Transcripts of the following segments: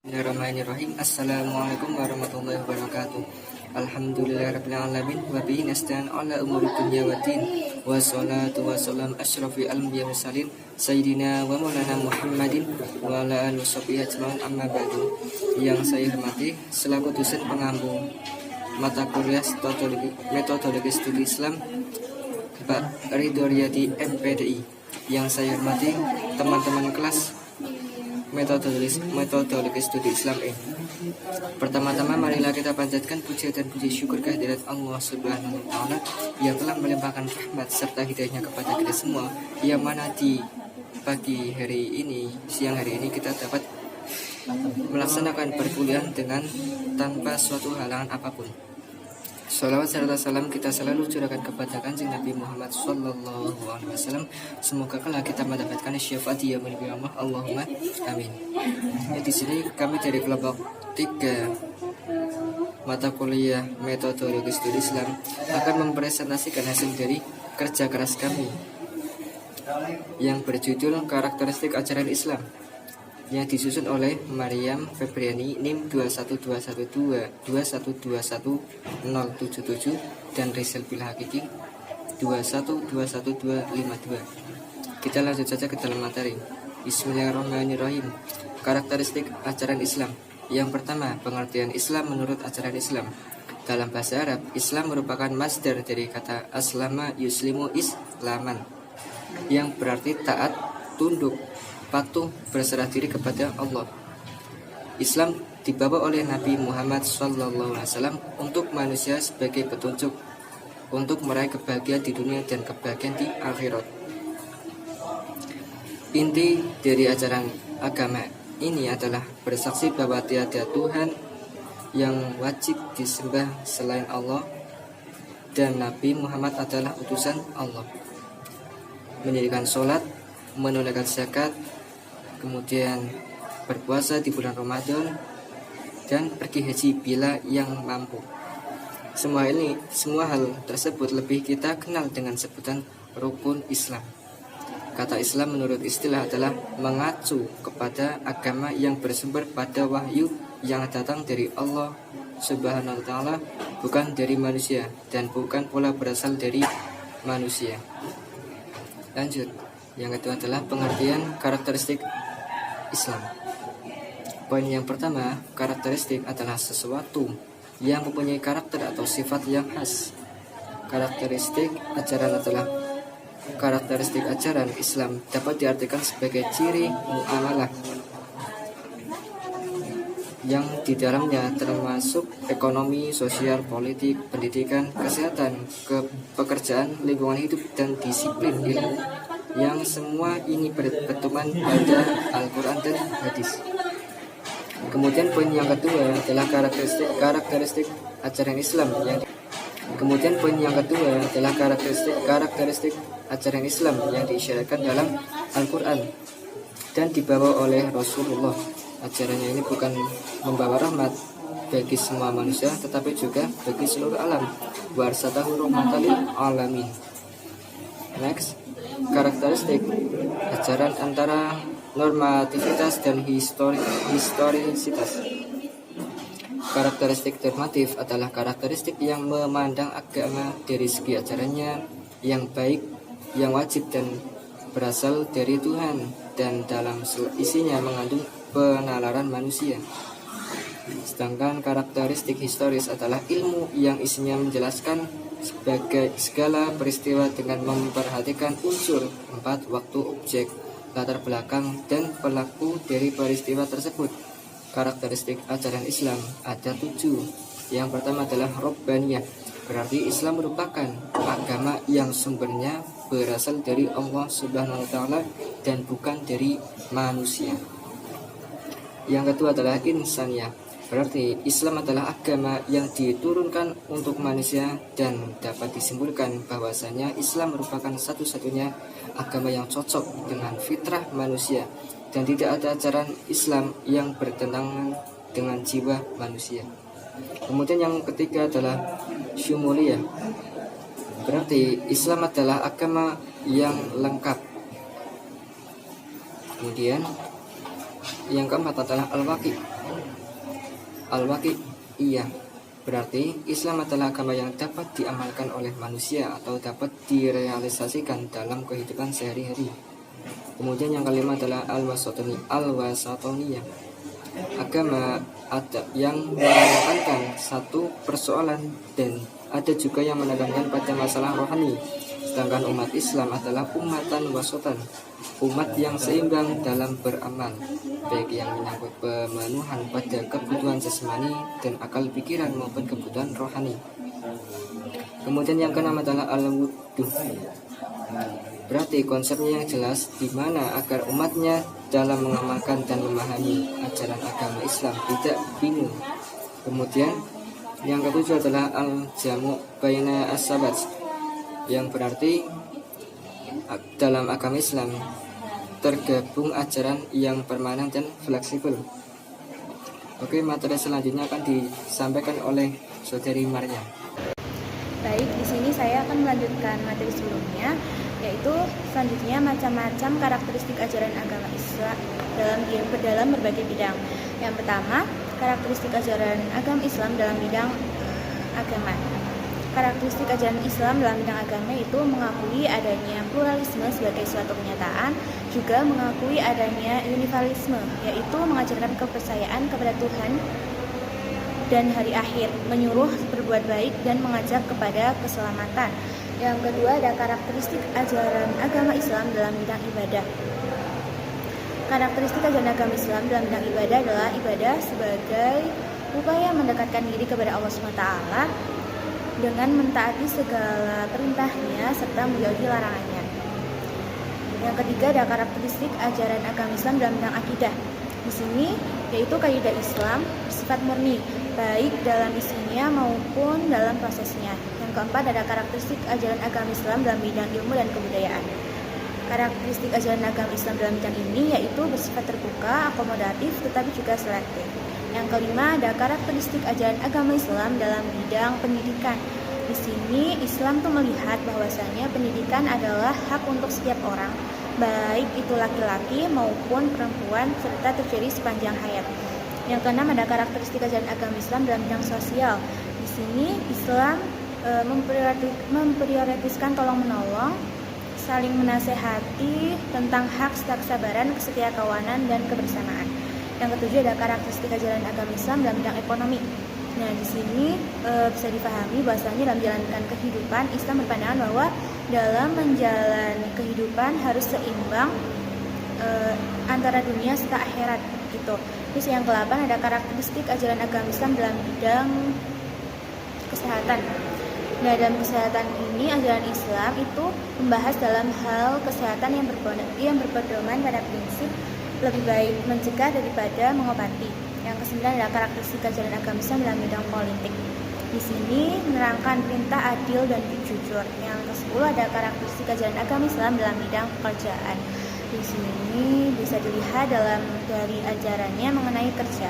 Bismillahirrahmanirrahim. Assalamualaikum warahmatullahi wabarakatuh. Alhamdulillahirabbil alamin wa bihi nasta'in ala umuri dunya waddin. Wassalatu wassalam asyrafil anbiya'i mursalin sayyidina wa maulana Muhammadin wa ala alihi washabihi ajmain amma ba'du. Yang saya hormati selaku dosen pengampu mata kuliah metodologi studi Islam Pak Ridho Riyadi MPDI. Yang saya hormati teman-teman kelas metodologi studi Islam A. Pertama-tama marilah kita panjatkan puji dan puji syukur kehadirat Allah Subhanahu wa taala yang telah melimpahkan rahmat serta hidayahnya kepada kita semua, yang mana di pagi hari ini, siang hari ini kita dapat melaksanakan perkuliahan dengan tanpa suatu halangan apapun. Salawat serta salam kita selalu curahkan kepada Kanjeng Nabi Muhammad Sallallahu Alaihi Wasallam. Semoga kelak kita mendapatkan syafaat yaumil qiyamah. Allahumma amin. Di sini kami dari kelompok 3 mata kuliah metodologi studi Islam akan mempresentasikan hasil dari kerja keras kami yang berjudul karakteristik ajaran Islam, yang disusun oleh Maryam Febriani NIM 212122102121077 dan Rizal Bilhakiki 2121252. Kita lanjut saja ke dalam materi. Bismillahirrahmanirrahim. Karakteristik ajaran Islam. Yang pertama, pengertian Islam menurut ajaran Islam. Dalam bahasa Arab, Islam merupakan masdar dari kata aslama yuslimu islaman, yang berarti taat, tunduk, patuh, berserah diri kepada Allah. Islam dibawa oleh Nabi Muhammad SAW untuk manusia sebagai petunjuk untuk meraih kebahagiaan di dunia dan kebahagiaan di akhirat. Inti dari ajaran agama ini adalah bersaksi bahwa tiada Tuhan yang wajib disembah selain Allah dan Nabi Muhammad adalah utusan Allah. Mendirikan sholat, menunaikan zakat, kemudian berpuasa di bulan Ramadan, dan pergi haji bila yang mampu. Semua hal tersebut lebih kita kenal dengan sebutan rukun Islam. Kata Islam menurut istilah adalah mengacu kepada agama yang bersumber pada wahyu yang datang dari Allah Subhanahu wa taala, bukan dari manusia, dan bukan pula berasal dari manusia. Lanjut. Yang kedua adalah pengertian karakteristik Islam. Poin yang pertama, karakteristik adalah sesuatu yang mempunyai karakter atau sifat yang khas. Karakteristik ajaran Islam dapat diartikan sebagai ciri muamalah yang di dalamnya termasuk ekonomi, sosial, politik, pendidikan, kesehatan, pekerjaan, lingkungan hidup, dan disiplin ilmu, yang semua ini berpedoman pada Al-Quran dan hadis. Kemudian poin yang kedua adalah karakteristik ajaran Islam yang diisyaratkan dalam Al-Quran dan dibawa oleh Rasulullah. Ajarannya ini bukan membawa rahmat bagi semua manusia, tetapi juga bagi seluruh alam. Warsatahu rahmatan lil alamin. Next, karakteristik ajaran antara normativitas dan historisitas. Karakteristik normatif adalah karakteristik yang memandang agama dari segi ajarannya yang baik, yang wajib dan berasal dari Tuhan, dan dalam isinya mengandung penalaran manusia. Sedangkan karakteristik historis adalah ilmu yang isinya menjelaskan sebagai segala peristiwa dengan memperhatikan unsur 4 waktu, objek, latar belakang, dan pelaku dari peristiwa tersebut. Karakteristik ajaran Islam ada 7. Yang pertama adalah Rabbaniyah, berarti Islam merupakan agama yang sumbernya berasal dari Allah Subhanahu wa taala dan bukan dari manusia. Yang kedua adalah Insaniyah, berarti Islam adalah agama yang diturunkan untuk manusia, dan dapat disimpulkan bahwasanya Islam merupakan satu-satunya agama yang cocok dengan fitrah manusia, dan tidak ada ajaran Islam yang bertentangan dengan jiwa manusia. Kemudian yang ketiga adalah Syumuliyah, berarti Islam adalah agama yang lengkap. Kemudian Yang keempat adalah al-waqi. Al-waqi, iya, berarti Islam adalah agama yang dapat diamalkan oleh manusia atau dapat direalisasikan dalam kehidupan sehari-hari. Kemudian yang kelima adalah al-wasatoniyah, agama ada yang menekankan satu persoalan dan ada juga yang menekankan pada masalah rohani. Sedangkan umat Islam adalah umatan wasotan, umat yang seimbang dalam beramal, baik yang menyangkut pemenuhan pada kebutuhan jasmani dan akal pikiran maupun kebutuhan rohani. Kemudian yang keenam adalah al-wuduh. Berarti konsepnya yang jelas di mana agar umatnya dalam mengamalkan dan memahami ajaran agama Islam tidak bingung. Kemudian yang ketujuh adalah al-jamu baina as-sabat, yang berarti dalam agama Islam tergabung ajaran yang permanen dan fleksibel. Oke, materi selanjutnya akan disampaikan oleh Saudari Maria. Baik, di sini saya akan melanjutkan materi sebelumnya, yaitu selanjutnya macam-macam karakteristik ajaran agama Islam dalam berbagai bidang. Yang pertama, karakteristik ajaran agama Islam dalam bidang agama. Karakteristik ajaran Islam dalam bidang agama itu mengakui adanya pluralisme sebagai suatu kenyataan, juga mengakui adanya universalisme, yaitu mengajarkan kepercayaan kepada Tuhan dan hari akhir, menyuruh berbuat baik dan mengajak kepada keselamatan. Yang kedua, ada karakteristik ajaran agama Islam dalam bidang ibadah. Karakteristik ajaran agama Islam dalam bidang ibadah adalah ibadah sebagai upaya mendekatkan diri kepada Allah SWT dengan mentaati segala perintahnya serta menjauhi larangannya. Yang ketiga, ada karakteristik ajaran agama Islam dalam bidang akidah. Di sini yaitu kaidah Islam bersifat murni, baik dalam isinya maupun dalam prosesnya. Yang keempat, ada karakteristik ajaran agama Islam dalam bidang ilmu dan kebudayaan. Karakteristik ajaran agama Islam dalam bidang ini yaitu bersifat terbuka, akomodatif, tetapi juga selektif. Yang kelima, ada karakteristik ajaran agama Islam dalam bidang pendidikan. Di sini Islam tuh melihat bahwasanya pendidikan adalah hak untuk setiap orang, baik itu laki-laki maupun perempuan, serta terjadi sepanjang hayat. Yang keenam, ada karakteristik ajaran agama Islam dalam bidang sosial. Di sini Islam memprioritaskan tolong-menolong, saling menasehati tentang hak, kesabaran, kesetiakawanan, dan kebersamaan. Yang ketujuh, ada karakteristik ajaran agama Islam dalam bidang ekonomi. Nah, di sini bisa dipahami bahwasanya dalam menjalankan kehidupan, Islam berpandangan bahwa dalam menjalani kehidupan harus seimbang antara dunia serta akhirat gitu. Terus yang ke-8, ada karakteristik ajaran agama Islam dalam bidang kesehatan. Nah, dalam kesehatan ini ajaran Islam itu membahas dalam hal kesehatan yang berpedoman pada prinsip lebih baik mencegah daripada mengobati. Yang ke-9 adalah karakteristik ajaran agama Islam dalam bidang politik. Di sini menerangkan perintah adil dan jujur. Yang ke-10 ada karakteristik ajaran agama Islam dalam bidang pekerjaan. Di sini bisa dilihat dari ajarannya mengenai kerja.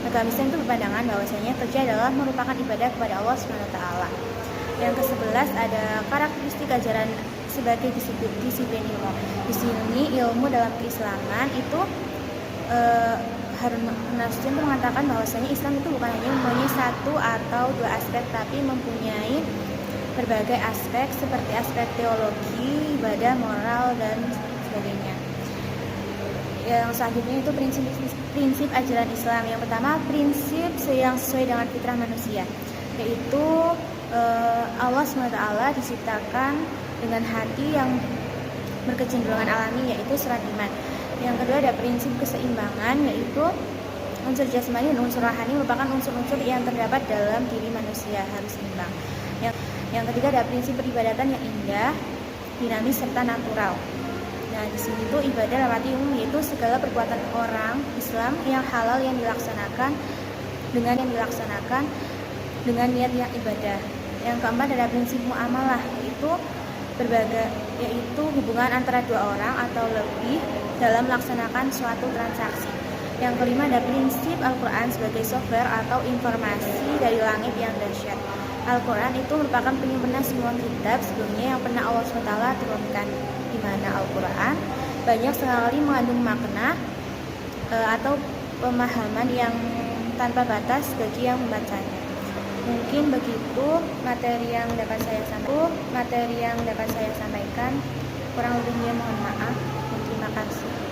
Agama Islam itu berpandangan bahwasanya kerja adalah merupakan ibadah kepada Allah SWT. Yang ke-11 ada karakteristik ajaran sebagai disiplin ilmu. Di sini ilmu dalam keislaman itu Harun Nasution mengatakan bahwasanya Islam itu bukan hanya mempunyai satu atau dua aspek, tapi mempunyai berbagai aspek seperti aspek teologi, ibadah, moral, dan sebagainya. Yang selanjutnya itu prinsip ajaran Islam. Yang pertama, prinsip yang sesuai dengan fitrah manusia, yaitu Allah SWT diciptakan dengan hati yang berkecenderungan alami, yaitu surat iman. Yang kedua, ada prinsip keseimbangan, yaitu unsur jasmani dan unsur rohani merupakan unsur-unsur yang terdapat dalam diri manusia, harus seimbang. Yang ketiga, ada prinsip peribadatan yang indah, dinamis, serta natural. Nah, di sini tuh ibadah dalam arti umum, yaitu segala perbuatan orang Islam yang halal yang dilaksanakan dengan niat yang ibadah. Yang keempat, ada prinsip muamalah, yaitu hubungan antara dua orang atau lebih dalam melaksanakan suatu transaksi. Yang kelima, ada prinsip Al-Quran sebagai software atau informasi dari langit yang dahsyat. Al-Quran itu merupakan penyempurna semua kitab sebelumnya yang pernah Allah SWT turunkan, di mana Al-Quran banyak sekali mengandung makna atau pemahaman yang tanpa batas bagi yang membacanya. Mungkin begitu materi yang dapat saya sampaikan. Kurang lebihnya mohon maaf. Terima kasih.